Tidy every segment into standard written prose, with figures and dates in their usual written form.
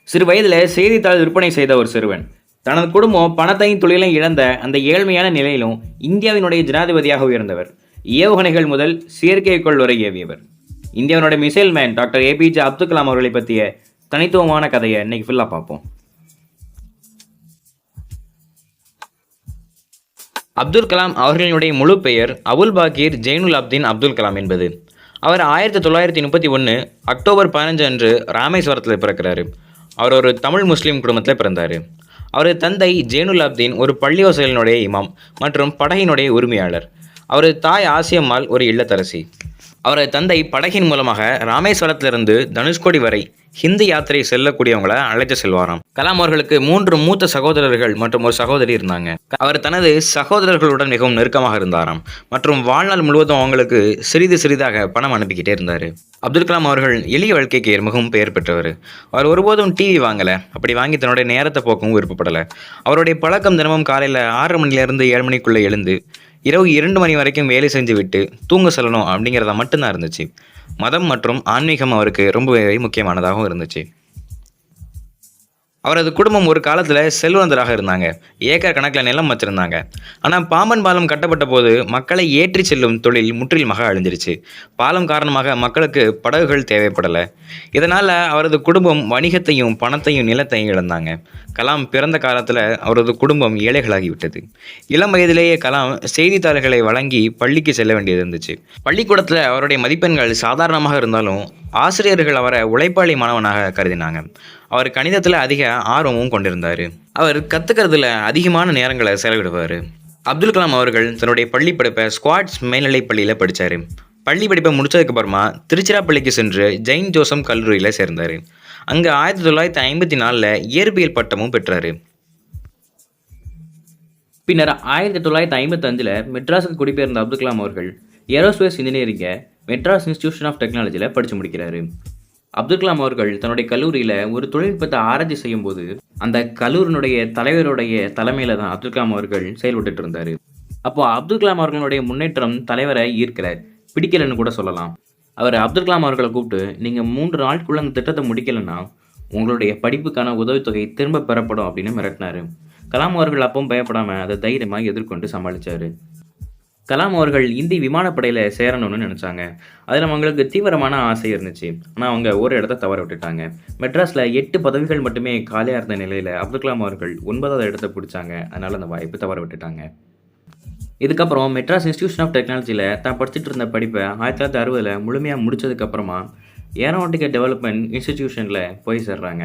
சிறு வயதில் செய்தித்தாள் விற்பனை செய்த ஒரு சிறுவன் தனது குடும்பம் பணத்தையும் தொழிலையும் இழந்த அந்த ஏழ்மையான நிலையிலும் இந்தியாவினுடைய ஜனாதிபதியாக உயர்ந்தவர். ஏவுகணைகள் முதல் செயற்கைக்கோள் வரை ஏவியவர். இந்தியாவினுடைய missile man doctor APJ Abdul Kalam அவர்களை பற்றிய தனித்துவமான கதையை இன்னைக்கு ஃபுல்லாக பார்ப்போம். அப்துல் கலாம் அவர்களினுடைய முழு பெயர் அபுல் பாக்கீர் ஜெயினுல் அப்தீன் அப்துல் கலாம் என்பது. அவர் 1931 அக்டோபர் 15 அன்று ராமேஸ்வரத்தில் பிறக்கிறாரு. அவர் ஒரு தமிழ் முஸ்லீம் குடும்பத்தில் பிறந்தார். அவரது தந்தை ஜெயினுல் அப்தீன் ஒரு பள்ளிவாசலினுடைய இமாம் மற்றும் படகினுடைய உரிமையாளர். அவரது தாய் ஆசியம்மாள் ஒரு இல்லத்தரசி. அவரது தந்தை படகின் மூலமாக ராமேஸ்வரத்திலிருந்து தனுஷ்கோடி வரை ஹிந்தி யாத்திரை செல்லக்கூடியவங்களை அழைத்து செல்வாராம். கலாம் அவர்களுக்கு 3 மூத்த சகோதரர்கள் மற்றும் ஒரு சகோதரி இருந்தாங்க. அவர் தனது சகோதரர்களுடன் மிகவும் நெருக்கமாக இருந்தாராம் மற்றும் வாழ்நாள் முழுவதும் அவங்களுக்கு சிறிது சிறிதாக பணம் அனுப்பிக்கிட்டே இருந்தார். அப்துல் கலாம் அவர்கள் எளிய வாழ்க்கைக்கு மிகவும் பெயர் பெற்றவர். அவர் ஒருபோதும் டிவி வாங்கலை. அப்படி வாங்கி தன்னுடைய நேரத்தை போக்கவும் விருப்பப்படலை. அவருடைய பழக்கம் தினமும் காலையில் 6 மணிலேருந்து 7 மணிக்குள்ளே எழுந்து இரவு 2 மணி வரைக்கும் வேலை செஞ்சு விட்டு தூங்க செல்லணும் அப்படிங்கிறத மட்டும்தான் இருந்துச்சு. மதம் மற்றும் ஆன்மீகம் அவருக்கு ரொம்பவே முக்கியமானதாகவும் இருந்துச்சு. அவரது குடும்பம் ஒரு காலத்தில் செல்வந்தராக இருந்தாங்க. ஏக்கர் கணக்கில் நிலம் வச்சுருந்தாங்க. ஆனால் பாம்பன் பாலம் கட்டப்பட்ட போது மக்களை ஏற்றி செல்லும் தொழில் முற்றிலுமாக அழிஞ்சிருச்சு. பாலம் காரணமாக மக்களுக்கு படகுகள் தேவைப்படலை. இதனால் அவரது குடும்பம் வணிகத்தையும் பணத்தையும் நிலத்தையும் இழந்தாங்க. கலாம் பிறந்த காலத்தில் அவரது குடும்பம் ஏழைகளாகிவிட்டது. இளம் வயதிலேயே கலாம் செய்தித்தாள்களை வழங்கி பள்ளிக்கு செல்ல வேண்டியது இருந்துச்சு. பள்ளிக்கூடத்தில் அவருடைய மதிப்பெண்கள் சாதாரணமாக இருந்தாலும் ஆசிரியர்கள் அவரை உழைப்பாளி மாணவனாக கருதினாங்க. அவர் கணிதத்தில் அதிக ஆர்வமும் கொண்டிருந்தார். அவர் கற்றுக்கிறதுல அதிகமான நேரங்களை செலவிடுவார். அப்துல் கலாம் அவர்கள் தன்னுடைய பள்ளி படிப்பை ஸ்குவாட்ஸ் மேல்நிலைப் பள்ளியில் படித்தார். பள்ளி படிப்பை முடித்ததுக்கப்புறமா திருச்சிராப்பள்ளிக்கு சென்று ஜெயின் ஜோசப் கல்லூரியில் சேர்ந்தார். அங்கே 1954 இயற்பியல் பட்டமும் பெற்றார். பின்னர் 1955 மெட்ராஸுக்கு குடிபெயர்ந்த அப்துல் கலாம் அவர்கள் ஏரோஸ்பேஸ் இன்ஜினியரிங்கை மெட்ராஸ் இன்ஸ்டிடியூஷன் ஆஃப் டெக்னாலஜியில் படித்து முடிக்கிறாரு. அப்துல் கலாம் அவர்கள் தன்னுடைய கல்லூரியில் ஒரு தொழில்நுட்பத்தை ஆராய்ச்சி செய்யும் போது அந்த கல்லூரியினுடைய தலைவருடைய தலைமையில் தான் அப்துல் கலாம் அவர்கள் செயல்பட்டு இருந்தார். அப்போது அப்துல் கலாம் அவர்களுடைய முன்னேற்றம் தலைவரை ஈர்க்கிறார், பிடிக்கலன்னு கூட சொல்லலாம். அவர் அப்துல் கலாம் அவர்களை கூப்பிட்டு, நீங்கள் 3 நாளுக்குள்ள அந்த திட்டத்தை முடிக்கலைன்னா உங்களுடைய படிப்புக்கான உதவித்தொகை திரும்ப பெறப்படும் அப்படின்னு மிரட்டினார். கலாம் அவர்கள் அப்பவும் பயப்படாமல் அதை தைரியமாக எதிர்கொண்டு சமாளித்தார். கலாம் அவர்கள் இந்திய விமானப்படையில் சேரணும்னு நினச்சாங்க. அதில் அவங்களுக்கு தீவிரமான ஆசை இருந்துச்சு. ஆனால் அவங்க ஒரு இடத்த தவற விட்டுட்டாங்க. மெட்ராஸில் 8 பதவிகள் மட்டுமே காலியாக இருந்த நிலையில் அப்துல் கலாம் அவர்கள் 9வது இடத்தை பிடிச்சாங்க. அதனால் அந்த வாய்ப்பு தவற விட்டுட்டாங்க. இதுக்கப்புறம் மெட்ராஸ் இன்ஸ்டிடியூஷன் ஆஃப் டெக்னாலஜியில் தான் படிச்சுட்டு இருந்த படிப்பை 1960 முழுமையாக முடித்ததுக்கப்புறமா ஏரோநாட்டிக்கல் டெவலப்மெண்ட் இன்ஸ்டிடியூஷனில் போய் சேர்றாங்க.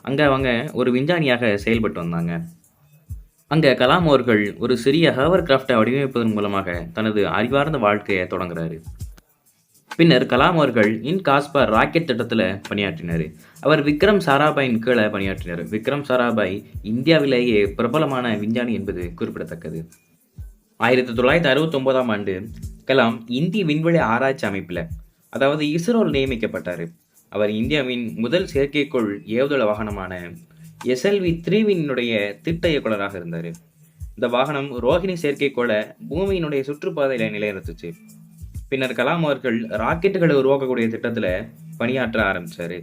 அங்கே அவங்க ஒரு விஞ்ஞானியாக செயல்பட்டு வந்தாங்க. அங்கே கலாம் அவர்கள் ஒரு சிறிய ஹவர் கிராஃப்டை வடிவமைப்பதன் மூலமாக தனது அறிவார்ந்த வாழ்க்கையை தொடங்குறாரு. பின்னர் கலாம் அவர்கள் காஸ்பர் ராக்கெட் திட்டத்தில் பணியாற்றினார். அவர் விக்ரம் சாராபாயின் கீழே பணியாற்றினார். விக்ரம் சாராபாய் இந்தியாவிலேயே பிரபலமான விஞ்ஞானி என்பது குறிப்பிடத்தக்கது. 1969 ஆண்டு கலாம் இந்திய விண்வெளி ஆராய்ச்சி அமைப்பில், அதாவது இஸ்ரோவில் நியமிக்கப்பட்டார். அவர் இந்தியாவின் முதல் செயற்கைக்கோள் ஏவுதள வாகனமான SLV-3வினுடைய திட்ட இயக்குநராக இருந்தார். இந்த வாகனம் ரோஹிணி செயற்கைக்கோளை பூமியினுடைய சுற்றுப்பாதையில் நிலைநிறுத்துச்சு. பின்னர் கலாம் அவர்கள் ராக்கெட்டுகளை உருவாக்கக்கூடிய திட்டத்தில் பணியாற்ற ஆரம்பித்தார்.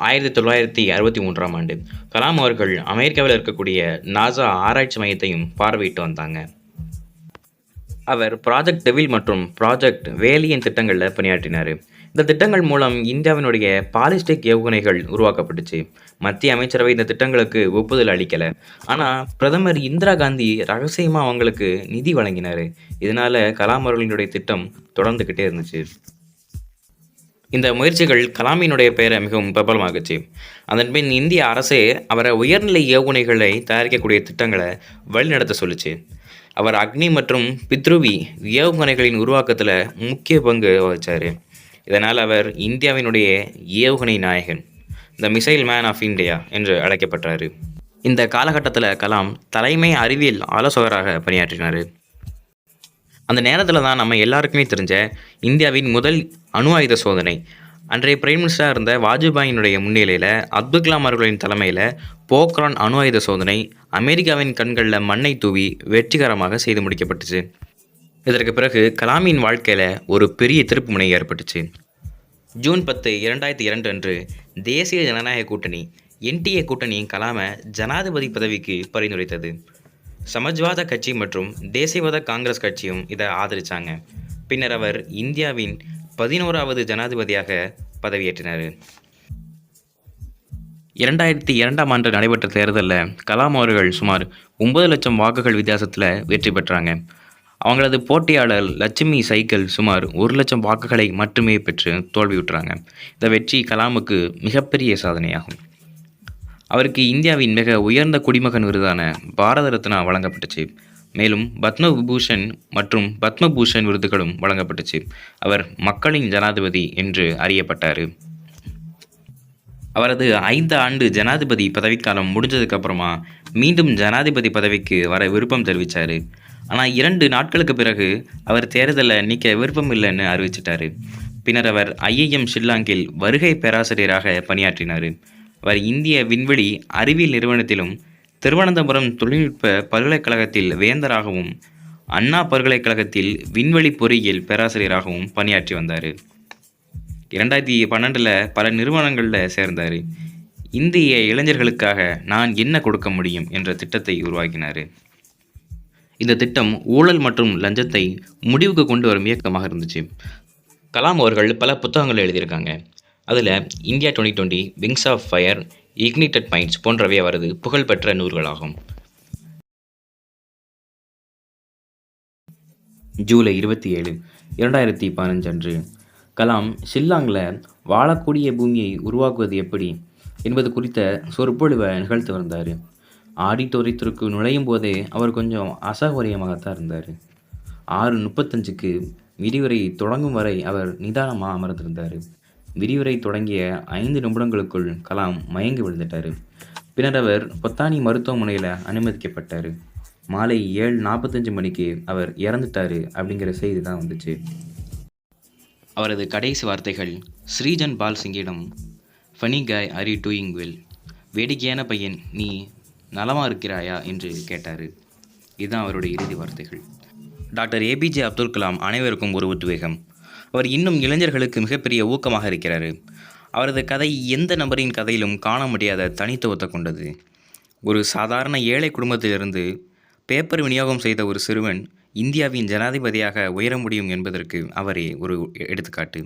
1963 ஆண்டு கலாம் அவர்கள் அமெரிக்காவில் இருக்கக்கூடிய நாசா ஆராய்ச்சி மையத்தையும் பார்வையிட்டு வந்தாங்க. அவர் ப்ராஜெக்ட் டெவில் மற்றும் ப்ராஜெக்ட் வேலியன் திட்டங்களில் பணியாற்றினார். இந்த திட்டங்கள் மூலம் இந்தியாவினுடைய பாலிஸ்டிக் ஏவுகணைகள் உருவாக்கப்பட்டுச்சு. மத்திய அமைச்சரவை இந்த திட்டங்களுக்கு ஒப்புதல் அளிக்கலை. ஆனால் பிரதமர் இந்திரா காந்தி ரகசியமாக அவங்களுக்கு நிதி வழங்கினார். இதனால் கலாம் அவர்களினுடைய திட்டம் தொடர்ந்துக்கிட்டே இருந்துச்சு. இந்த முயற்சிகள் கலாமினுடைய பெயரை மிகவும் பிரபலமாகுச்சு. அதன் பின் இந்திய அரசே அவரை உயர்நிலை ஏவுகணைகளை தயாரிக்கக்கூடிய திட்டங்களை வழிநடத்த சொல்லிச்சு. அவர் அக்னி மற்றும் பித்ருவி ஏவுகணைகளின் உருவாக்கத்தில் முக்கிய பங்கு வகித்தார். இதனால் அவர் இந்தியாவினுடைய ஏவுகணை நாயகன், the missile man of India என்று அழைக்கப்பட்டார். இந்த காலகட்டத்தில் கலாம் தலைமை அறிவியல் ஆலோசகராக பணியாற்றினார். அந்த நேரத்தில் தான் நம்ம எல்லாருக்குமே தெரிஞ்ச இந்தியாவின் முதல் அணு ஆயுத சோதனை அன்றைய பிரைம் மினிஸ்டராக இருந்த வாஜ்பாயினுடைய முன்னிலையில் அப்துல் கலாம் அவர்களின் தலைமையில் போக்ரான் அணு ஆயுத சோதனை அமெரிக்காவின் கண்களில் மண்ணை தூவி வெற்றிகரமாக செய்து முடிக்கப்பட்டுச்சு. இதற்கு பிறகு கலாமின் வாழ்க்கையில் ஒரு பெரிய திருப்புமுனை ஏற்பட்டுச்சு. ஜூன் 10, 2002 அன்று தேசிய ஜனநாயக கூட்டணி என்டிஏ கூட்டணி கலாமை ஜனாதிபதி பதவிக்கு பரிந்துரைத்தது. சமாஜ்வாத கட்சி மற்றும் தேசியவாத காங்கிரஸ் கட்சியும் இதை ஆதரித்தாங்க. பின்னர் அவர் இந்தியாவின் 11வது ஜனாதிபதியாக பதவியேற்றினார். 2002ஆம் ஆண்டு நடைபெற்ற தேர்தலில் கலாம் அவர்கள் சுமார் 9 லட்சம் வாக்குகள் வித்தியாசத்தில் வெற்றி பெற்றாங்க. அவங்களது போட்டியாளர் லட்சுமி சைக்கிள் சுமார் 1 லட்சம் வாக்குகளை மட்டுமே பெற்று தோல்வியுற்றாங்க. இந்த வெற்றி கலாமுக்கு மிகப்பெரிய சாதனையாகும். அவருக்கு இந்தியாவின் மிக உயர்ந்த குடிமகன் விருதான பாரத ரத்னா வழங்கப்பட்டுச்சு. மேலும் பத்ம விபூஷன் மற்றும் பத்மபூஷன் விருதுகளும் வழங்கப்பட்டுச்சு. அவர் மக்களின் ஜனாதிபதி என்று அறியப்பட்டார். அவரது 5 ஆண்டு ஜனாதிபதி பதவிக்காலம் முடிஞ்சதுக்கு அப்புறமா மீண்டும் ஜனாதிபதி பதவிக்கு வர விருப்பம் தெரிவித்தார். ஆனால் 2 நாட்களுக்கு பிறகு அவர் தேர்தலில் நிற்க விருப்பம் இல்லைன்னு அறிவிச்சிட்டார். பின்னர் அவர் IIM ஷில்லாங்கில் வருகை பேராசிரியராக பணியாற்றினார். அவர் இந்திய விண்வெளி அறிவியல் நிறுவனத்திலும் திருவனந்தபுரம் தொழில்நுட்ப பல்கலைக்கழகத்தில் வேந்தராகவும் அண்ணா பல்கலைக்கழகத்தில் விண்வெளி பொறியியல் பேராசிரியராகவும் பணியாற்றி வந்தார். 2012 பல நிறுவனங்களில் சேர்ந்தார். இந்திய இளைஞர்களுக்காக நான் என்ன கொடுக்க முடியும் என்ற திட்டத்தை உருவாக்கினார். இந்த திட்டம் ஊழல் மற்றும் லஞ்சத்தை முடிவுக்கு கொண்டு வரும் இயக்கமாக இருந்துச்சு. கலாம் அவர்கள் பல புத்தகங்கள் எழுதியிருக்காங்க. அதில் India 2020, wings of fire, ignited minds போன்றவை அவரது புகழ்பெற்ற நூல்களாகும். ஜூலை 27, 2015 அன்று கலாம் ஷில்லாங்கில் வாழக்கூடிய பூமியை உருவாக்குவது எப்படி என்பது குறித்த சொற்பொழிவை நிகழ்த்தி வந்தார். ஆடிட்டோரியத்திற்கு நுழையும் போதே அவர் கொஞ்சம் அசௌகரியமாகத்தான் இருந்தார். 6:35க்கு விரிவுரை தொடங்கும் வரை அவர் நிதானமாக அமர்ந்திருந்தார். விரிவுரை தொடங்கிய 5 நிமிடங்களுக்குள் கலாம் மயங்கி விழுந்துட்டார். பின்னர் அவர் பொத்தானி மருத்துவமனையில் அனுமதிக்கப்பட்டார். மாலை 7:45 மணிக்கு அவர் இறந்துட்டார் அப்படிங்கிற செய்தி தான் வந்துச்சு. அவரது கடைசி வார்த்தைகள் ஸ்ரீஜன் பால் சிங்கிடம், ஃபனி காய் ஆர் யூ டூயிங் வெல், வேடிக்கையான பையன் நீ நலமாக இருக்கிறாயா என்று கேட்டார். இதுதான் அவருடைய இறுதி வார்த்தைகள். டாக்டர் APJ அப்துல் கலாம் அனைவருக்கும் ஒரு உத்வேகம். அவர் இன்னும் இளைஞர்களுக்கு மிகப்பெரிய ஊக்கமாக இருக்கிறார். அவரது கதை எந்த நபரின் கதையிலும் காண முடியாத தனித்துவத்தை கொண்டது. ஒரு சாதாரண ஏழை குடும்பத்திலிருந்து பேப்பர் விநியோகம் செய்த ஒரு சிறுவன் இந்தியாவின் ஜனாதிபதியாக உயர முடியும் என்பதற்கு அவரே ஒரு எடுத்துக்காட்டு.